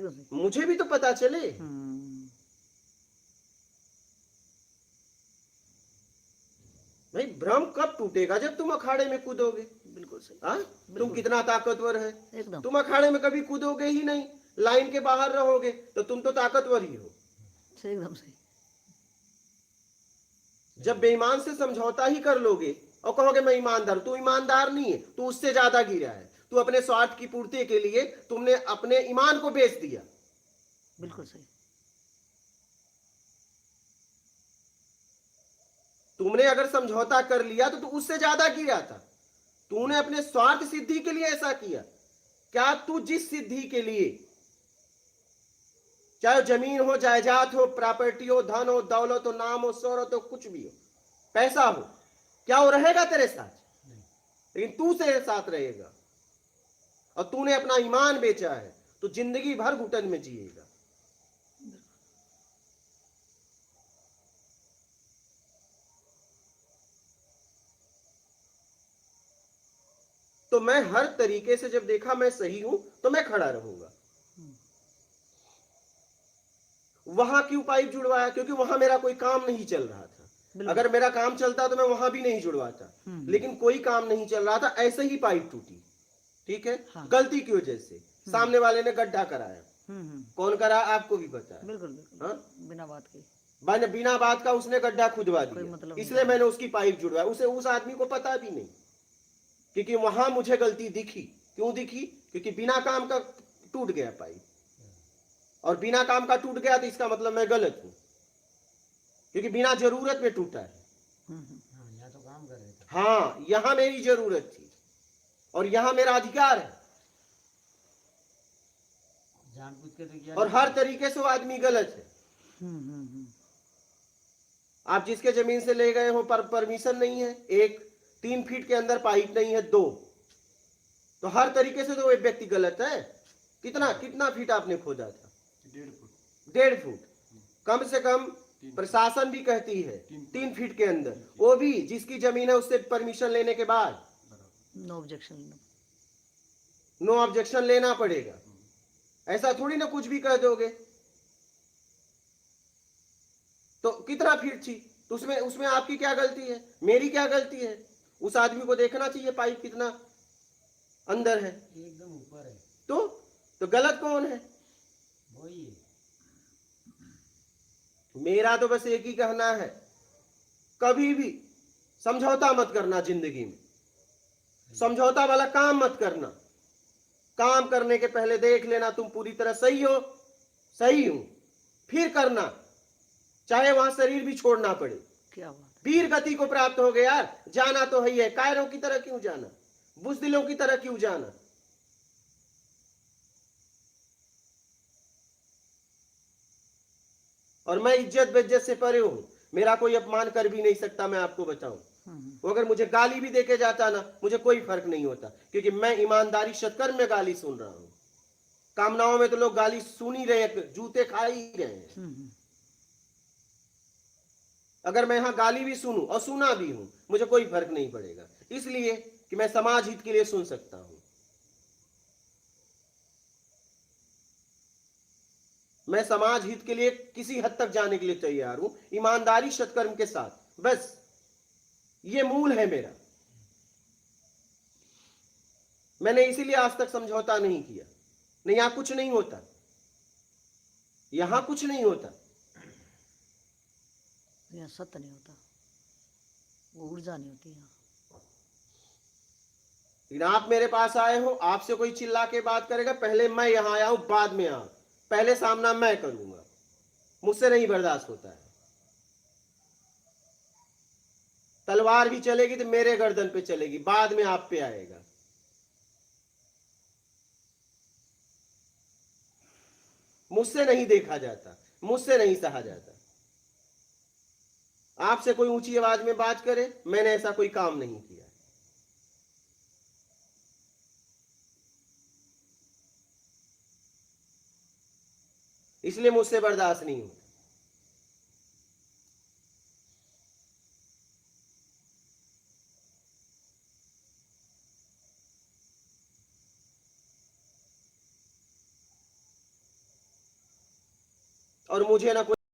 एकदम सही। मुझे भी तो पता चले। भाई भ्रम कब टूटेगा? जब तुम अखाड़े में कूदोगे। बिल्कुल सही। हाँ, तुम बिल्कुल कितना ताकतवर है। एकदम तुम अखाड़े में कभी कूदोगे ही नहीं, लाइन के बाहर रहोगे तो तुम तो ताकतवर ही हो। सही, एकदम सही। जब बेईमान से समझौता ही कर लोगे और कहोगे मैं ईमानदार, तू ईमानदार नहीं है, तू उससे ज्यादा गिरा है। तू अपने स्वार्थ की पूर्ति के लिए तुमने अपने ईमान को बेच दिया। बिल्कुल सही। तुमने अगर समझौता कर लिया तो तू उससे ज्यादा गिरा था। तूने अपने स्वार्थ सिद्धि के लिए ऐसा किया। क्या तू जिस सिद्धि के लिए, चाहे जमीन हो, जायदाद हो, प्रॉपर्टी हो, धन हो, दौलत हो, नाम हो, शोहरत हो, कुछ भी हो, पैसा हो, क्या वो रहेगा तेरे साथ? लेकिन तू तेरे साथ रहेगा। और तूने अपना ईमान बेचा है तो जिंदगी भर घुटन में जिएगा। तो मैं हर तरीके से जब देखा मैं सही हूं तो मैं खड़ा रहूंगा। वहां क्यों पाइप जुड़वाया? क्योंकि वहां मेरा कोई काम नहीं चल रहा था। अगर मेरा काम चलता तो मैं वहां भी नहीं जुड़वाता। लेकिन कोई काम नहीं चल रहा था, ऐसे ही पाइप टूटी। ठीक है। हाँ। गलती की वजह से सामने वाले ने गड्ढा कराया। कौन करा आपको भी पता है। बिल्कुल बिल्कुल। हाँ? बिना बात के, बिना बात का उसने गड्ढा खुदवा दिया, मतलब इसलिए मैंने उसकी पाइप जुड़वाया। उसे, उस आदमी को पता भी नहीं, क्योंकि वहां मुझे गलती दिखी। क्यों दिखी? क्योंकि बिना काम का टूट गया पाइप, और बिना काम का टूट गया तो इसका मतलब मैं गलत हूं, क्योंकि बिना जरूरत में टूटा है। यहाँ तो काम कर रहे थे। हाँ, यहां मेरी जरूरत थी और यहां मेरा अधिकार है। जानबूझ के तो किया, और हर तरीके से वो आदमी गलत है। आप जिसके जमीन से ले गए हो पर परमिशन नहीं है, 1, 3 फीट के अंदर पाइप नहीं है, 2, तो हर तरीके से तो वो व्यक्ति गलत है। कितना कितना फीट आपने खोदा था? 1.5 फुट। 1.5 फुट। कम से कम प्रशासन भी कहती है 3 फीट के अंदर, वो भी जिसकी जमीन है उससे परमिशन लेने के बाद नो ऑब्जेक्शन, नो ऑब्जेक्शन लेना पड़ेगा। ऐसा थोड़ी ना कुछ भी कह दोगे। तो कितना फीट थी? तो उसमें उसमें आपकी क्या गलती है, मेरी क्या गलती है? उस आदमी को देखना चाहिए पाइप कितना अंदर है, एकदम ऊपर है। तो गलत कौन है? वही है। मेरा तो बस एक ही कहना है, कभी भी समझौता मत करना जिंदगी में। समझौता वाला काम मत करना। काम करने के पहले देख लेना तुम पूरी तरह सही हो, सही हूं, फिर करना, चाहे वहां शरीर भी छोड़ना पड़े। क्या बात है। वीर गति को प्राप्त हो गए यार, जाना तो ही है। कायरों की तरह क्यों जाना, बुज़दिलों की तरह क्यों जाना? और मैं इज्जत बेइज्जत से परे हूं, मेरा कोई अपमान कर भी नहीं सकता। मैं आपको बताऊं, वो अगर मुझे गाली भी देके जाता ना, मुझे कोई फर्क नहीं होता, क्योंकि मैं ईमानदारी सत्कर्म में गाली सुन रहा हूं। कामनाओं में तो लोग गाली सुन ही रहे, जूते खा ही रहे हैं। अगर मैं यहां गाली भी सुनूं और सुना भी हूं, मुझे कोई फर्क नहीं पड़ेगा, इसलिए कि मैं समाज हित के लिए सुन सकता हूं। मैं समाज हित के लिए किसी हद तक जाने के लिए तैयार हूं, ईमानदारी सत्कर्म के साथ। बस ये मूल है मेरा। मैंने इसीलिए आज तक समझौता नहीं किया। नहीं, यहां कुछ नहीं होता, यहां कुछ नहीं होता। यहाँ सत्य नहीं होता, वो ऊर्जा नहीं होती यहाँ। लेकिन आप मेरे पास आए हो, आपसे कोई चिल्ला के बात करेगा, पहले मैं यहां आया हूं, बाद में आप, पहले सामना मैं करूंगा, मुझसे नहीं बर्दाश्त होता है। तलवार भी चलेगी तो मेरे गर्दन पे चलेगी, बाद में आप पे आएगा। मुझसे नहीं देखा जाता, मुझसे नहीं सहा जाता। आपसे कोई ऊंची आवाज में बात करे, मैंने ऐसा कोई काम नहीं किया। इसलिए मुझसे बर्दाश्त नहीं होता। और मुझे ना कोई